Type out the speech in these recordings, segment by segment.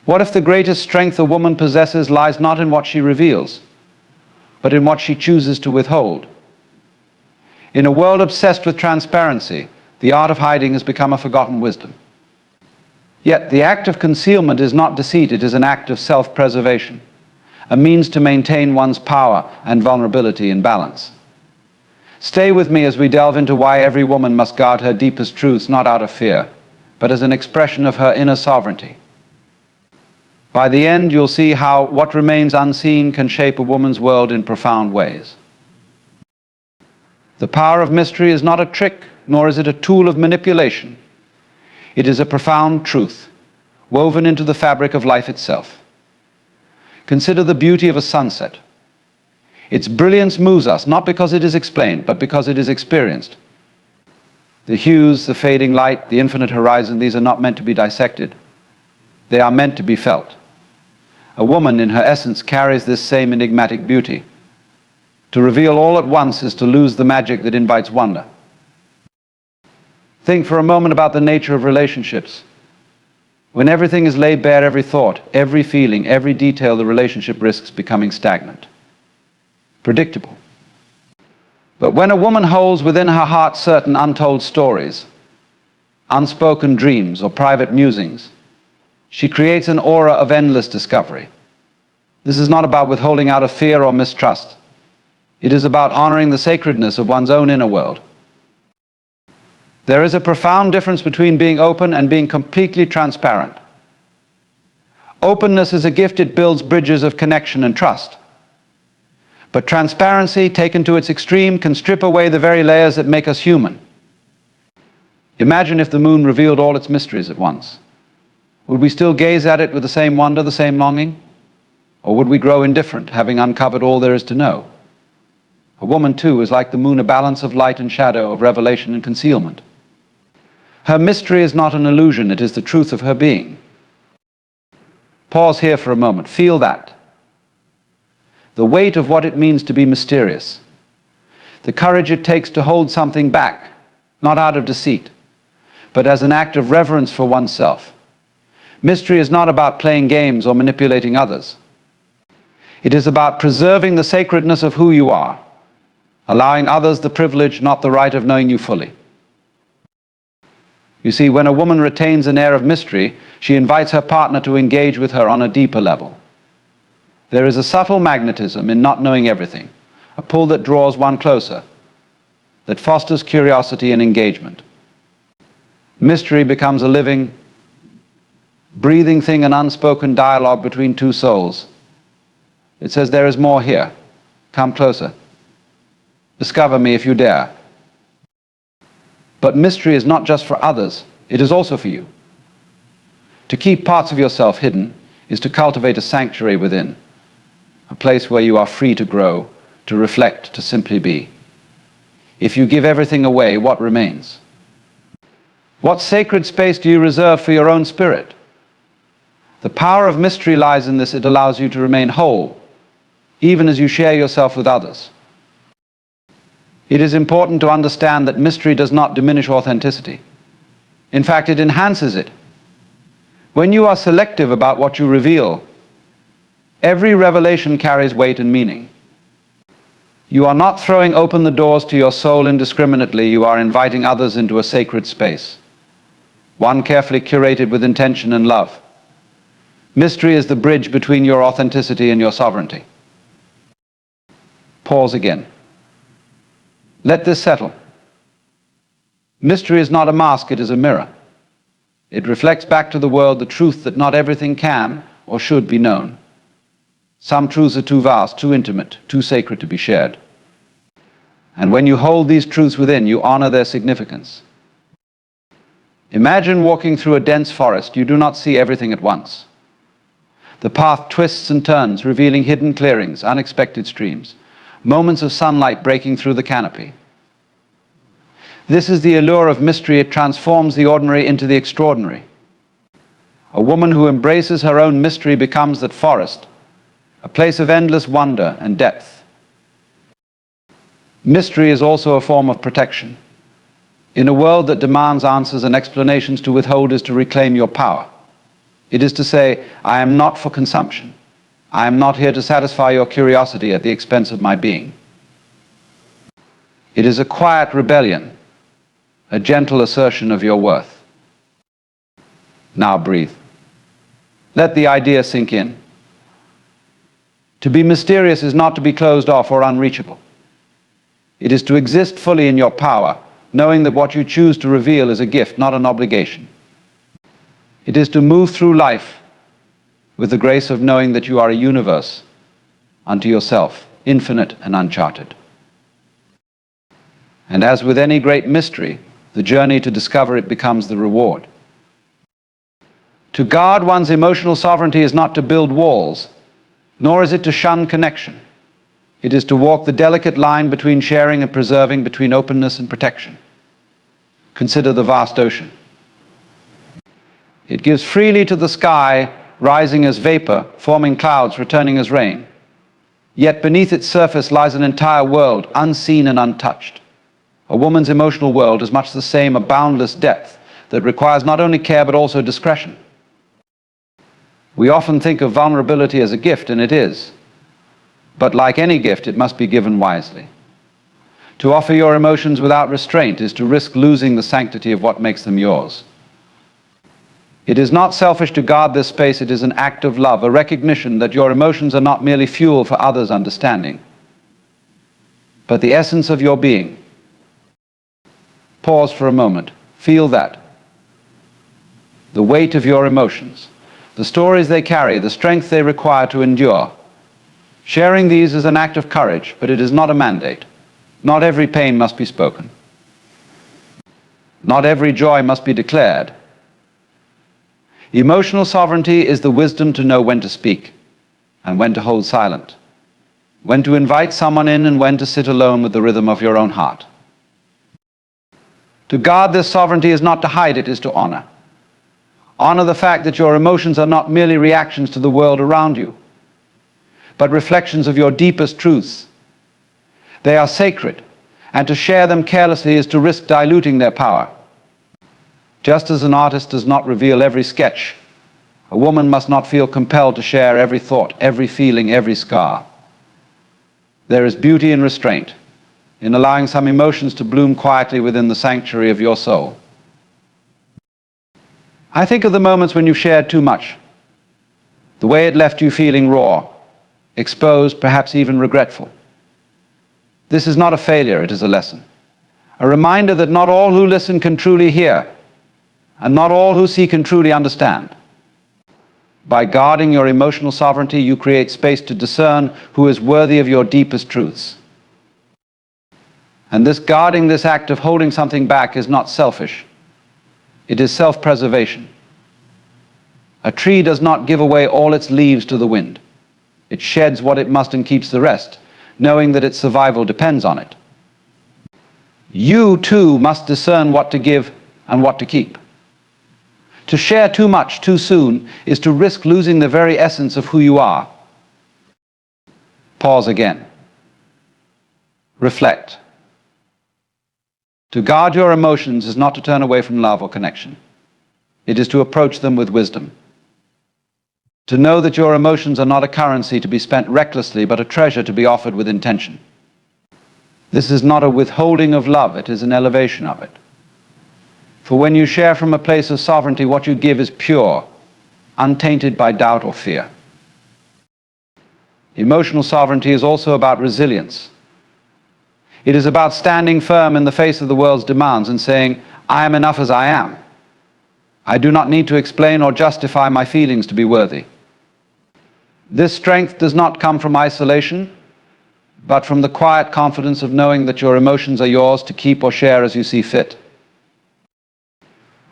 What if the greatest strength a woman possesses lies not in what she reveals, but in what she chooses to withhold? In a world obsessed with transparency, the art of hiding has become a forgotten wisdom. Yet the act of concealment is not deceit, it is an act of self-preservation, a means to maintain one's power and vulnerability in balance. Stay with me as we delve into why every woman must guard her deepest truths not out of fear, but as an expression of her inner sovereignty. By the end, you'll see how what remains unseen can shape a woman's world in profound ways. The power of mystery is not a trick, nor is it a tool of manipulation. It is a profound truth, woven into the fabric of life itself. Consider the beauty of a sunset. Its brilliance moves us, not because it is explained, but because it is experienced. The hues, the fading light, the infinite horizon, these are not meant to be dissected. They are meant to be felt. A woman, in her essence, carries this same enigmatic beauty. To reveal all at once is to lose the magic that invites wonder. Think for a moment about the nature of relationships. When everything is laid bare, every thought, every feeling, every detail, the relationship risks becoming stagnant, predictable. But when a woman holds within her heart certain untold stories, unspoken dreams or private musings, she creates an aura of endless discovery. This is not about withholding out of fear or mistrust. It is about honoring the sacredness of one's own inner world. There is a profound difference between being open and being completely transparent. Openness is a gift, it builds bridges of connection and trust. But transparency, taken to its extreme, can strip away the very layers that make us human. Imagine if the moon revealed all its mysteries at once. Would we still gaze at it with the same wonder, the same longing? Or would we grow indifferent, having uncovered all there is to know? A woman, too, is like the moon, a balance of light and shadow, of revelation and concealment. Her mystery is not an illusion, it is the truth of her being. Pause here for a moment. Feel that. The weight of what it means to be mysterious. The courage it takes to hold something back, not out of deceit, but as an act of reverence for oneself. Mystery is not about playing games or manipulating others. It is about preserving the sacredness of who you are, allowing others the privilege, not the right, of knowing you fully. You see, when a woman retains an air of mystery, she invites her partner to engage with her on a deeper level. There is a subtle magnetism in not knowing everything, a pull that draws one closer, that fosters curiosity and engagement. Mystery becomes a living, breathing thing, an unspoken dialogue between two souls. It says, there is more here. Come closer. Discover me if you dare. But mystery is not just for others, it is also for you. To keep parts of yourself hidden is to cultivate a sanctuary within, a place where you are free to grow, to reflect, to simply be. If you give everything away, what remains? What sacred space do you reserve for your own spirit? The power of mystery lies in this: it allows you to remain whole, even as you share yourself with others. It is important to understand that mystery does not diminish authenticity. In fact, it enhances it. When you are selective about what you reveal, every revelation carries weight and meaning. You are not throwing open the doors to your soul indiscriminately, you are inviting others into a sacred space, one carefully curated with intention and love. Mystery is the bridge between your authenticity and your sovereignty. Pause again. Let this settle. Mystery is not a mask, it is a mirror. It reflects back to the world the truth that not everything can or should be known. Some truths are too vast, too intimate, too sacred to be shared. And when you hold these truths within, you honor their significance. Imagine walking through a dense forest. You do not see everything at once. The path twists and turns, revealing hidden clearings, unexpected streams, moments of sunlight breaking through the canopy. This is the allure of mystery. It transforms the ordinary into the extraordinary. A woman who embraces her own mystery becomes that forest, a place of endless wonder and depth. Mystery is also a form of protection. In a world that demands answers and explanations, to withhold is to reclaim your power. It is to say, I am not for consumption. I am not here to satisfy your curiosity at the expense of my being. It is a quiet rebellion, a gentle assertion of your worth. Now breathe. Let the idea sink in. To be mysterious is not to be closed off or unreachable. It is to exist fully in your power, knowing that what you choose to reveal is a gift, not an obligation. It is to move through life with the grace of knowing that you are a universe unto yourself, infinite and uncharted. And as with any great mystery, the journey to discover it becomes the reward. To guard one's emotional sovereignty is not to build walls, nor is it to shun connection. It is to walk the delicate line between sharing and preserving, between openness and protection. Consider the vast ocean. It gives freely to the sky, rising as vapor, forming clouds, returning as rain. Yet beneath its surface lies an entire world, unseen and untouched. A woman's emotional world is much the same, a boundless depth that requires not only care but also discretion. We often think of vulnerability as a gift, and it is. But like any gift, it must be given wisely. To offer your emotions without restraint is to risk losing the sanctity of what makes them yours. It is not selfish to guard this space, it is an act of love, a recognition that your emotions are not merely fuel for others' understanding, but the essence of your being. Pause for a moment. Feel that. The weight of your emotions, the stories they carry, the strength they require to endure. Sharing these is an act of courage, but it is not a mandate. Not every pain must be spoken. Not every joy must be declared. Emotional sovereignty is the wisdom to know when to speak and when to hold silent, when to invite someone in and when to sit alone with the rhythm of your own heart. To guard this sovereignty is not to hide, it is to honor. Honor the fact that your emotions are not merely reactions to the world around you, but reflections of your deepest truths. They are sacred, and to share them carelessly is to risk diluting their power. Just as an artist does not reveal every sketch, a woman must not feel compelled to share every thought, every feeling, every scar. There is beauty in restraint, in allowing some emotions to bloom quietly within the sanctuary of your soul. I think of the moments when you shared too much, the way it left you feeling raw, exposed, perhaps even regretful. This is not a failure, it is a lesson. A reminder that not all who listen can truly hear, and not all who see can truly understand. By guarding your emotional sovereignty, you create space to discern who is worthy of your deepest truths. And this guarding, this act of holding something back, is not selfish. It is self-preservation. A tree does not give away all its leaves to the wind. It sheds what it must and keeps the rest, knowing that its survival depends on it. You, too, must discern what to give and what to keep. To share too much too soon is to risk losing the very essence of who you are. Pause again. Reflect. To guard your emotions is not to turn away from love or connection. It is to approach them with wisdom. To know that your emotions are not a currency to be spent recklessly, but a treasure to be offered with intention. This is not a withholding of love, it is an elevation of it. For when you share from a place of sovereignty, what you give is pure, untainted by doubt or fear. Emotional sovereignty is also about resilience. It is about standing firm in the face of the world's demands and saying, I am enough as I am. I do not need to explain or justify my feelings to be worthy. This strength does not come from isolation, but from the quiet confidence of knowing that your emotions are yours to keep or share as you see fit.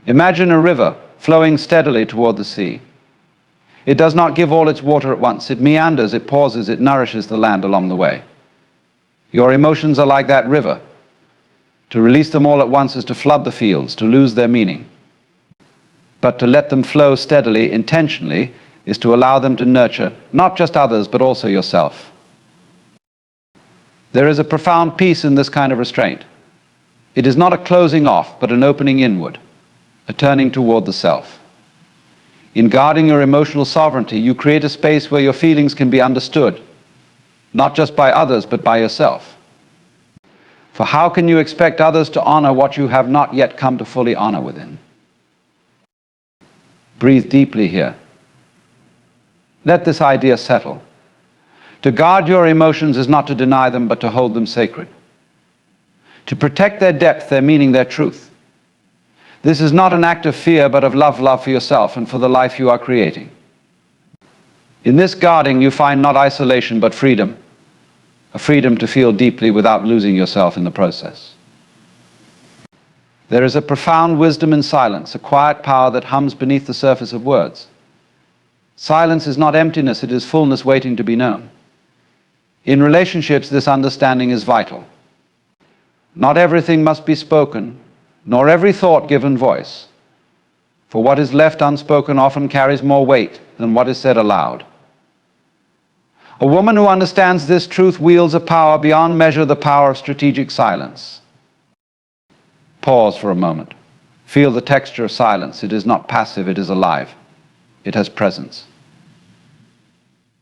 Imagine a river flowing steadily toward the sea. It does not give all its water at once. It meanders, it pauses, it nourishes the land along the way. Your emotions are like that river. To release them all at once is to flood the fields, to lose their meaning. But to let them flow steadily, intentionally, is to allow them to nurture not just others, but also yourself. There is a profound peace in this kind of restraint. It is not a closing off, but an opening inward, a turning toward the self. In guarding your emotional sovereignty, you create a space where your feelings can be understood, not just by others, but by yourself. For how can you expect others to honor what you have not yet come to fully honor within? Breathe deeply here. Let this idea settle. To guard your emotions is not to deny them, but to hold them sacred. To protect their depth, their meaning, their truth. This is not an act of fear, but of love for yourself and for the life you are creating. In this guarding, you find not isolation, but freedom. A freedom to feel deeply without losing yourself in the process. There is a profound wisdom in silence, a quiet power that hums beneath the surface of words. Silence is not emptiness, it is fullness waiting to be known. In relationships, this understanding is vital. Not everything must be spoken, nor every thought given voice. For what is left unspoken often carries more weight than what is said aloud. A woman who understands this truth wields a power beyond measure, the power of strategic silence. Pause for a moment. Feel the texture of silence. It is not passive, it is alive. It has presence.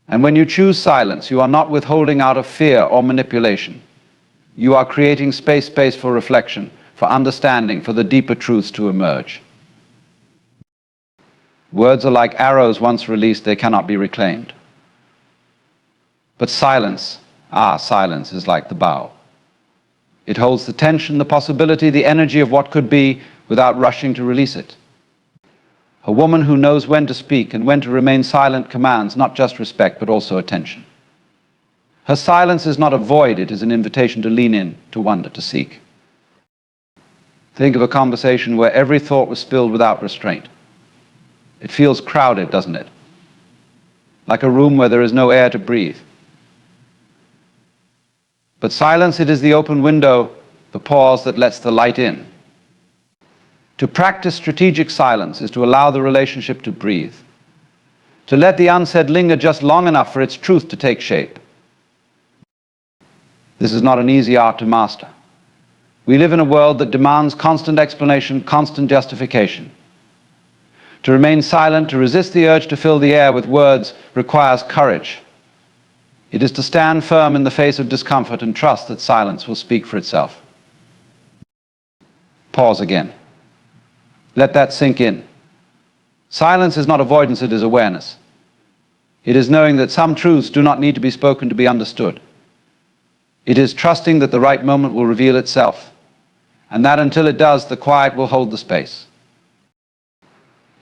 And when you choose silence, you are not withholding out of fear or manipulation. You are creating space for reflection, for understanding, for the deeper truths to emerge. Words are like arrows. Once released, they cannot be reclaimed. But silence, silence is like the bow. It holds the tension, the possibility, the energy of what could be without rushing to release it. A woman who knows when to speak and when to remain silent commands not just respect, but also attention. Her silence is not a void, it is an invitation to lean in, to wonder, to seek. Think of a conversation where every thought was spilled without restraint. It feels crowded, doesn't it? Like a room where there is no air to breathe. But silence, it is the open window, the pause that lets the light in. To practice strategic silence is to allow the relationship to breathe, to let the unsaid linger just long enough for its truth to take shape. This is not an easy art to master. We live in a world that demands constant explanation, constant justification. To remain silent, to resist the urge to fill the air with words, requires courage. It is to stand firm in the face of discomfort and trust that silence will speak for itself. Pause again. Let that sink in. Silence is not avoidance, it is awareness. It is knowing that some truths do not need to be spoken to be understood. It is trusting that the right moment will reveal itself, and that until it does, the quiet will hold the space.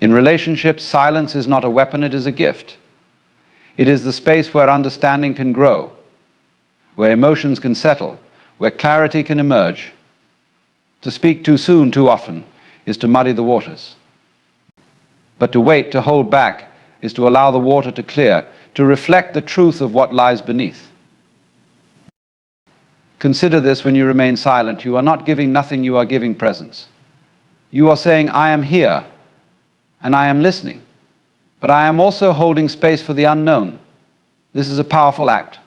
In relationships, silence is not a weapon, it is a gift. It is the space where understanding can grow, where emotions can settle, where clarity can emerge. To speak too soon, too often, is to muddy the waters. But to wait, to hold back, is to allow the water to clear, to reflect the truth of what lies beneath. Consider this when you remain silent. You are not giving nothing, you are giving presence. You are saying, I am here, and I am listening. But I am also holding space for the unknown. This is a powerful act,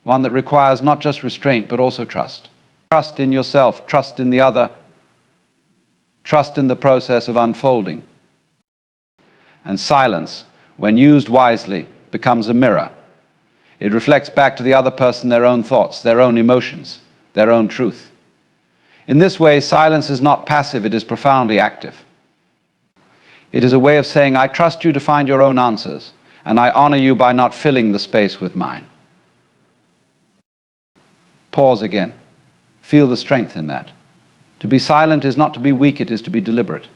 one that requires not just restraint, but also trust. Trust in yourself, trust in the other, trust in the process of unfolding. And silence, when used wisely, becomes a mirror. It reflects back to the other person their own thoughts, their own emotions, their own truth. In this way, silence is not passive, it is profoundly active. It is a way of saying, I trust you to find your own answers, and I honor you by not filling the space with mine. Pause again. Feel the strength in that. To be silent is not to be weak, it is to be deliberate.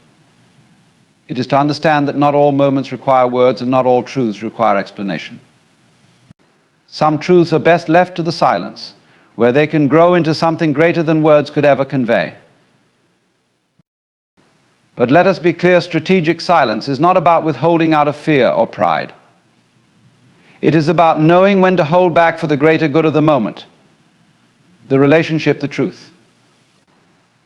It is to understand that not all moments require words and not all truths require explanation. Some truths are best left to the silence, where they can grow into something greater than words could ever convey. But let us be clear, strategic silence is not about withholding out of fear or pride. It is about knowing when to hold back for the greater good of the moment, the relationship, the truth.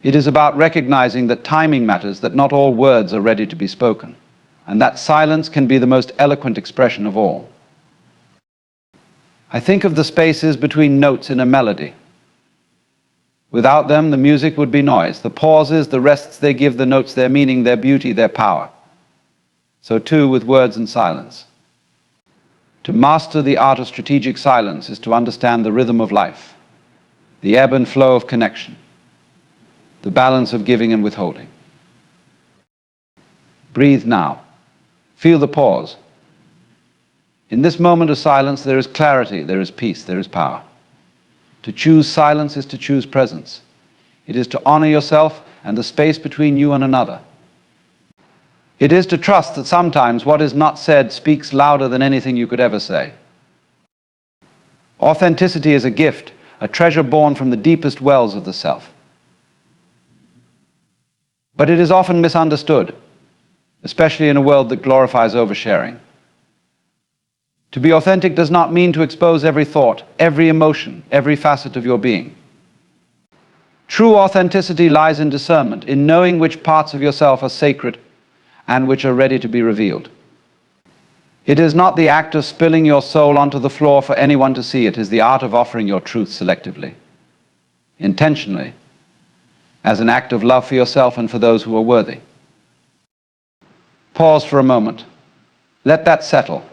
It is about recognizing that timing matters, that not all words are ready to be spoken, and that silence can be the most eloquent expression of all. I think of the spaces between notes in a melody. Without them, the music would be noise. The pauses, the rests they give the notes their meaning, their beauty, their power. So too with words and silence. To master the art of strategic silence is to understand the rhythm of life, the ebb and flow of connection, the balance of giving and withholding. Breathe now. Feel the pause. In this moment of silence, there is clarity, there is peace, there is power. To choose silence is to choose presence. It is to honor yourself and the space between you and another. It is to trust that sometimes what is not said speaks louder than anything you could ever say. Authenticity is a gift, a treasure born from the deepest wells of the self. But it is often misunderstood, especially in a world that glorifies oversharing. To be authentic does not mean to expose every thought, every emotion, every facet of your being. True authenticity lies in discernment, in knowing which parts of yourself are sacred and which are ready to be revealed. It is not the act of spilling your soul onto the floor for anyone to see. It is the art of offering your truth selectively, intentionally, as an act of love for yourself and for those who are worthy. Pause for a moment. Let that settle.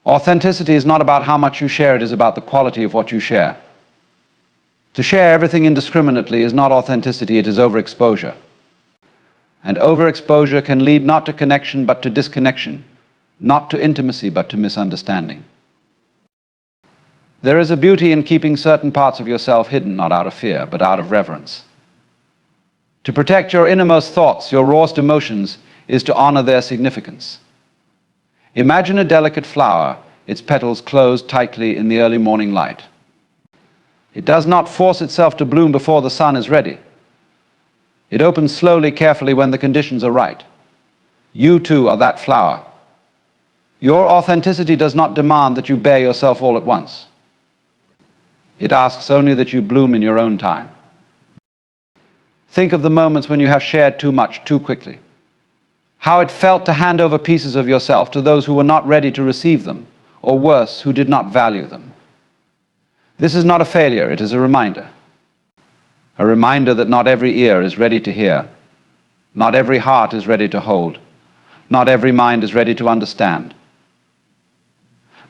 Authenticity is not about how much you share, it is about the quality of what you share. To share everything indiscriminately is not authenticity, it is overexposure. And overexposure can lead not to connection but to disconnection, not to intimacy but to misunderstanding. There is a beauty in keeping certain parts of yourself hidden, not out of fear, but out of reverence. To protect your innermost thoughts, your rawest emotions, is to honor their significance. Imagine a delicate flower, its petals closed tightly in the early morning light. It does not force itself to bloom before the sun is ready. It opens slowly, carefully when the conditions are right. You too are that flower. Your authenticity does not demand that you bear yourself all at once. It asks only that you bloom in your own time. Think of the moments when you have shared too much too quickly. How it felt to hand over pieces of yourself to those who were not ready to receive them, or worse, who did not value them. This is not a failure, it is a reminder. A reminder that not every ear is ready to hear, not every heart is ready to hold, not every mind is ready to understand.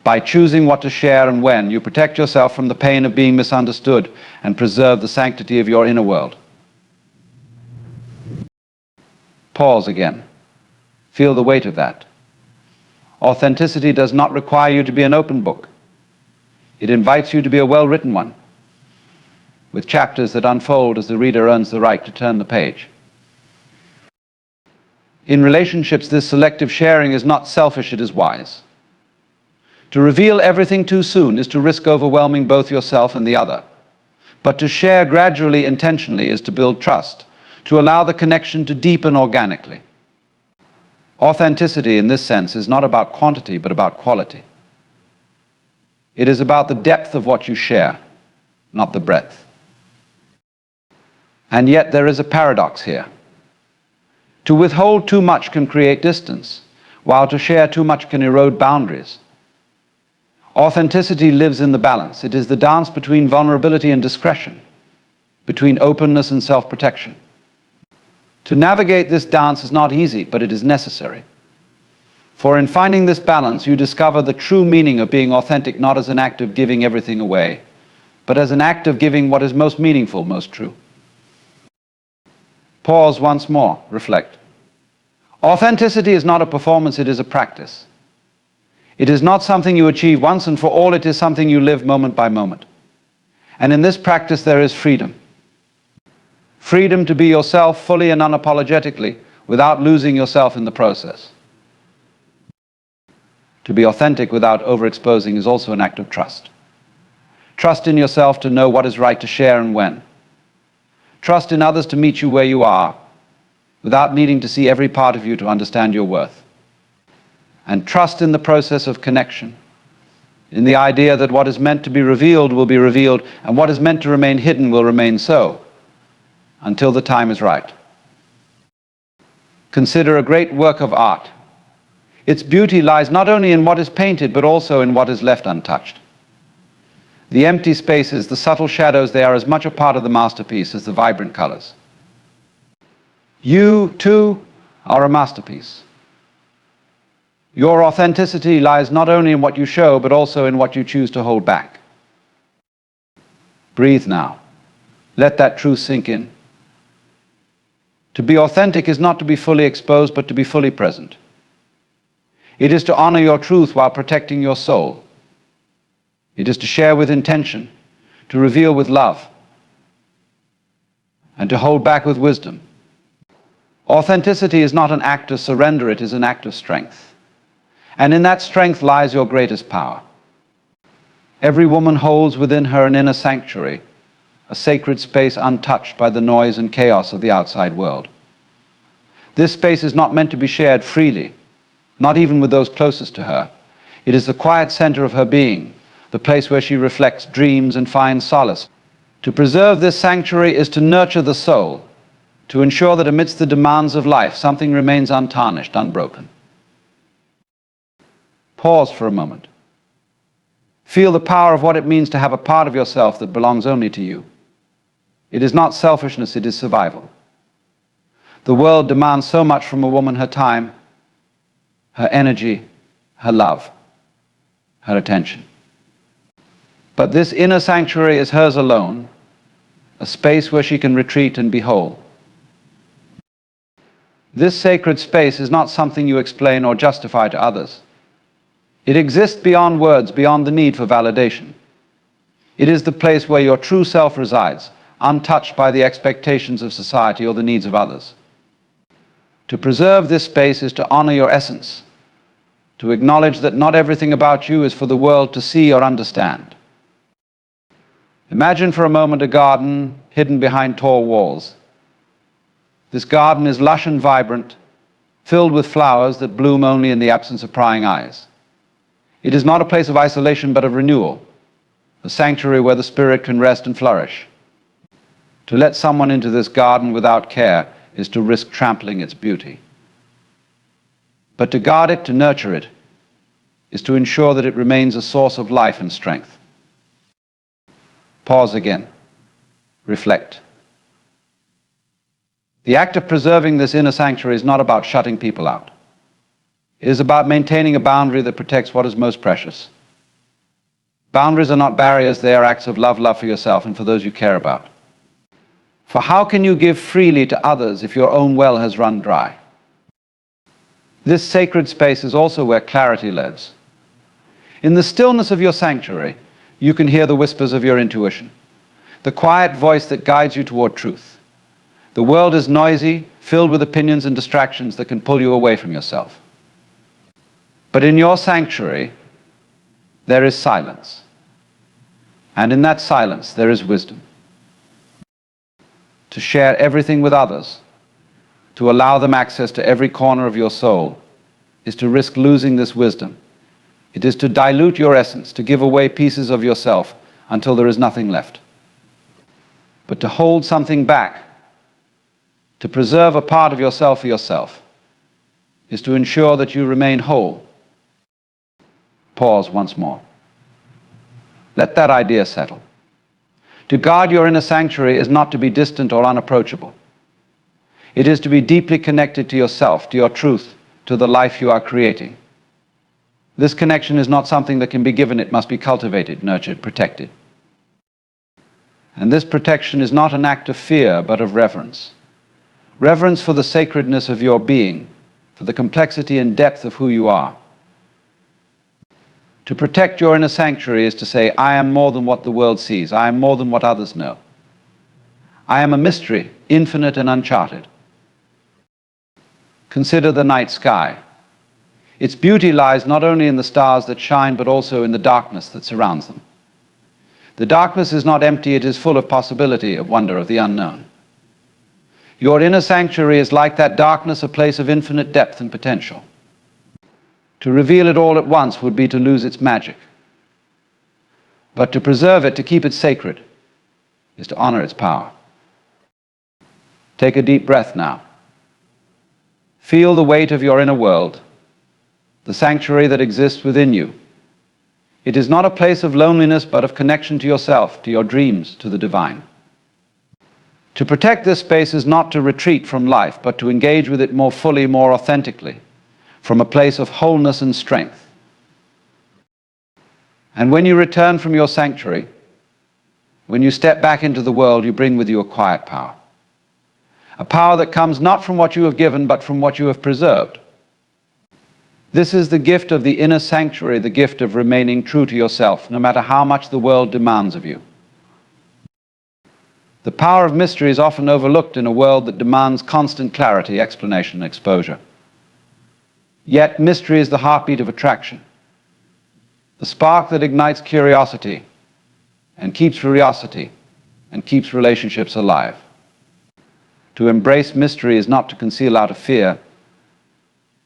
By choosing what to share and when, you protect yourself from the pain of being misunderstood and preserve the sanctity of your inner world. Pause again. Feel the weight of that. Authenticity does not require you to be an open book. It invites you to be a well-written one, with chapters that unfold as the reader earns the right to turn the page. In relationships, this selective sharing is not selfish, it is wise. To reveal everything too soon is to risk overwhelming both yourself and the other. But to share gradually, intentionally, is to build trust, to allow the connection to deepen organically. Authenticity in this sense is not about quantity, but about quality. It is about the depth of what you share, not the breadth. And yet there is a paradox here. To withhold too much can create distance, while to share too much can erode boundaries. Authenticity lives in the balance. It is the dance between vulnerability and discretion, between openness and self-protection. To navigate this dance is not easy, but it is necessary. For in finding this balance, you discover the true meaning of being authentic, not as an act of giving everything away, but as an act of giving what is most meaningful, most true. Pause once more, reflect. Authenticity is not a performance, it is a practice. It is not something you achieve once and for all, it is something you live moment by moment. And in this practice there is freedom. Freedom to be yourself fully and unapologetically without losing yourself in the process. To be authentic without overexposing is also an act of trust. Trust in yourself to know what is right to share and when. Trust in others to meet you where you are, without needing to see every part of you to understand your worth. And trust in the process of connection, in the idea that what is meant to be revealed will be revealed, and what is meant to remain hidden will remain so, until the time is right. Consider a great work of art. Its beauty lies not only in what is painted, but also in what is left untouched. The empty spaces, the subtle shadows, they are as much a part of the masterpiece as the vibrant colors. You, too, are a masterpiece. Your authenticity lies not only in what you show, but also in what you choose to hold back. Breathe now. Let that truth sink in. To be authentic is not to be fully exposed, but to be fully present. It is to honor your truth while protecting your soul. It is to share with intention, to reveal with love, and to hold back with wisdom. Authenticity is not an act of surrender, it is an act of strength. And in that strength lies your greatest power. Every woman holds within her an inner sanctuary, a sacred space untouched by the noise and chaos of the outside world. This space is not meant to be shared freely, not even with those closest to her. It is the quiet center of her being, the place where she reflects dreams and finds solace. To preserve this sanctuary is to nurture the soul, to ensure that amidst the demands of life, something remains untarnished, unbroken. Pause for a moment. Feel the power of what it means to have a part of yourself that belongs only to you. It is not selfishness, it is survival. The world demands so much from a woman: her time, her energy, her love, her attention. But this inner sanctuary is hers alone, a space where she can retreat and be whole. This sacred space is not something you explain or justify to others. It exists beyond words, beyond the need for validation. It is the place where your true self resides, untouched by the expectations of society or the needs of others. To preserve this space is to honor your essence, to acknowledge that not everything about you is for the world to see or understand. Imagine for a moment a garden hidden behind tall walls. This garden is lush and vibrant, filled with flowers that bloom only in the absence of prying eyes. It is not a place of isolation, but of renewal, a sanctuary where the spirit can rest and flourish. To let someone into this garden without care is to risk trampling its beauty. But to guard it, to nurture it, is to ensure that it remains a source of life and strength. Pause again. Reflect. The act of preserving this inner sanctuary is not about shutting people out. It is about maintaining a boundary that protects what is most precious. Boundaries are not barriers, they are acts of love for yourself and for those you care about. For how can you give freely to others if your own well has run dry? This sacred space is also where clarity lives. In the stillness of your sanctuary, you can hear the whispers of your intuition, the quiet voice that guides you toward truth. The world is noisy, filled with opinions and distractions that can pull you away from yourself. But in your sanctuary, there is silence. And in that silence, there is wisdom. To share everything with others, to allow them access to every corner of your soul, is to risk losing this wisdom. It is to dilute your essence, to give away pieces of yourself until there is nothing left. But to hold something back, to preserve a part of yourself for yourself, is to ensure that you remain whole. Pause once more. Let that idea settle. To guard your inner sanctuary is not to be distant or unapproachable. It is to be deeply connected to yourself, to your truth, to the life you are creating. This connection is not something that can be given, it must be cultivated, nurtured, protected. And this protection is not an act of fear, but of reverence. Reverence for the sacredness of your being, for the complexity and depth of who you are. To protect your inner sanctuary is to say, I am more than what the world sees. I am more than what others know. I am a mystery, infinite and uncharted. Consider the night sky. Its beauty lies not only in the stars that shine, but also in the darkness that surrounds them. The darkness is not empty, it is full of possibility, of wonder, of the unknown. Your inner sanctuary is like that darkness, a place of infinite depth and potential. To reveal it all at once would be to lose its magic. But to preserve it, to keep it sacred, is to honor its power. Take a deep breath now. Feel the weight of your inner world, the sanctuary that exists within you. It is not a place of loneliness, but of connection to yourself, to your dreams, to the divine. To protect this space is not to retreat from life, but to engage with it more fully, more authentically. from a place of wholeness and strength. And when you return from your sanctuary, when you step back into the world, you bring with you a quiet power. A power that comes not from what you have given, but from what you have preserved. This is the gift of the inner sanctuary, the gift of remaining true to yourself, no matter how much the world demands of you. The power of mystery is often overlooked in a world that demands constant clarity, explanation, and exposure. Yet mystery is the heartbeat of attraction, the spark that ignites curiosity and keeps curiosity and keeps relationships alive. To embrace mystery is not to conceal out of fear,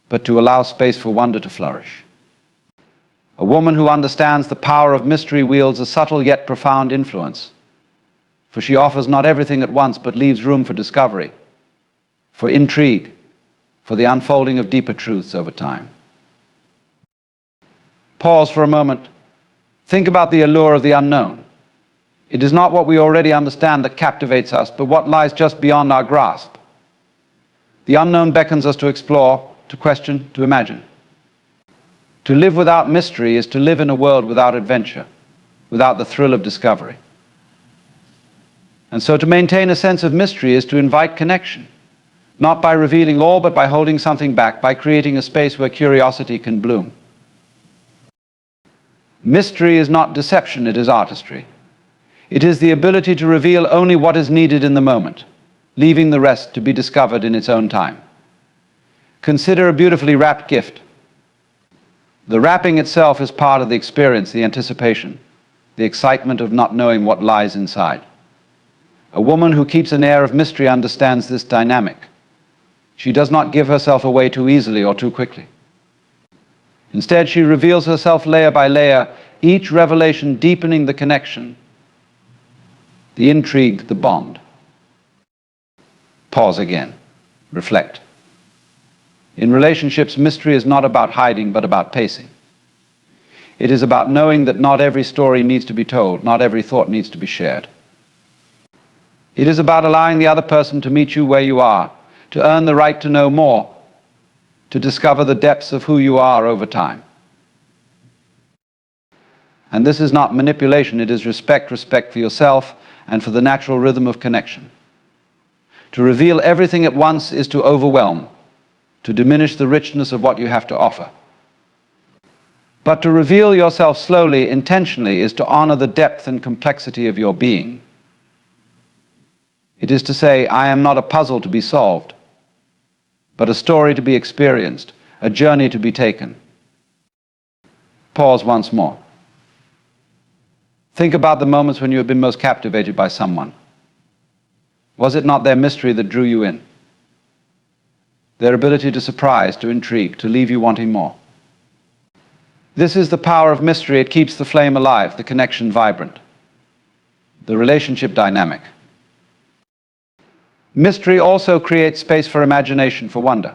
but to allow space for wonder to flourish. A woman who understands the power of mystery wields a subtle yet profound influence, for she offers not everything at once, but leaves room for discovery, for intrigue, for the unfolding of deeper truths over time. Pause for a moment. Think about the allure of the unknown. It is not what we already understand that captivates us, but what lies just beyond our grasp. The unknown beckons us to explore, to question, to imagine. To live without mystery is to live in a world without adventure, without the thrill of discovery. And so to maintain a sense of mystery is to invite connection, not by revealing all, but by holding something back, by creating a space where curiosity can bloom. Mystery is not deception, it is artistry. It is the ability to reveal only what is needed in the moment, leaving the rest to be discovered in its own time. Consider a beautifully wrapped gift. The wrapping itself is part of the experience, the anticipation, the excitement of not knowing what lies inside. A woman who keeps an air of mystery understands this dynamic. She does not give herself away too easily or too quickly. Instead, she reveals herself layer by layer, each revelation deepening the connection, the intrigue, the bond. Pause again. Reflect. In relationships, mystery is not about hiding, but about pacing. It is about knowing that not every story needs to be told, not every thought needs to be shared. It is about allowing the other person to meet you where you are, to earn the right to know more, to discover the depths of who you are over time. And this is not manipulation, it is respect for yourself and for the natural rhythm of connection. To reveal everything at once is to overwhelm, to diminish the richness of what you have to offer. But to reveal yourself slowly, intentionally, is to honor the depth and complexity of your being. It is to say, I am not a puzzle to be solved, but a story to be experienced, a journey to be taken. Pause once more. Think about the moments when you have been most captivated by someone. Was it not their mystery that drew you in? Their ability to surprise, to intrigue, to leave you wanting more. This is the power of mystery. It keeps the flame alive, the connection vibrant, the relationship dynamic. Mystery also creates space for imagination, for wonder.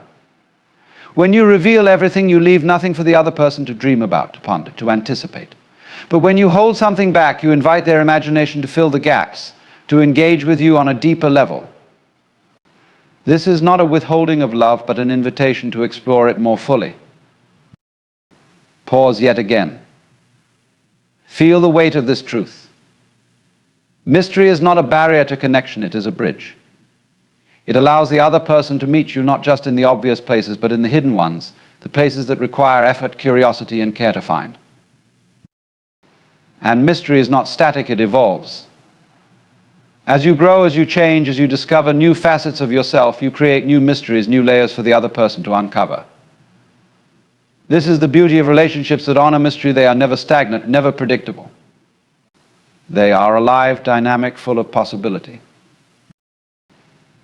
When you reveal everything, you leave nothing for the other person to dream about, to ponder, to anticipate. But when you hold something back, you invite their imagination to fill the gaps, to engage with you on a deeper level. This is not a withholding of love, but an invitation to explore it more fully. Pause yet again. Feel the weight of this truth. Mystery is not a barrier to connection, it is a bridge. It allows the other person to meet you not just in the obvious places, but in the hidden ones, the places that require effort, curiosity, and care to find. And mystery is not static, it evolves. As you grow, as you change, as you discover new facets of yourself, you create new mysteries, new layers for the other person to uncover. This is the beauty of relationships that honor mystery. They are never stagnant, never predictable. They are alive, dynamic, full of possibility.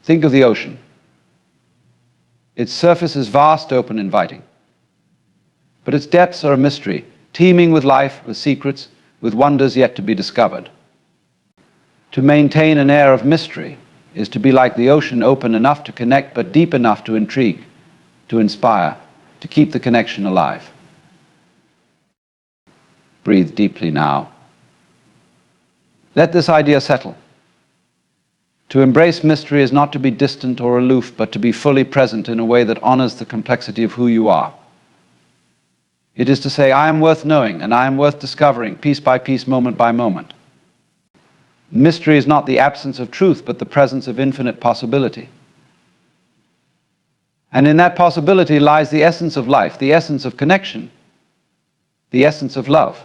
Think of the ocean. Its surface is vast, open, inviting. But its depths are a mystery, teeming with life, with secrets, with wonders yet to be discovered. To maintain an air of mystery is to be like the ocean, open enough to connect, but deep enough to intrigue, to inspire, to keep the connection alive. Breathe deeply now. Let this idea settle. To embrace mystery is not to be distant or aloof, but to be fully present in a way that honors the complexity of who you are. It is to say, I am worth knowing, and I am worth discovering, piece by piece, moment by moment. Mystery is not the absence of truth, but the presence of infinite possibility. And in that possibility lies the essence of life, the essence of connection, the essence of love.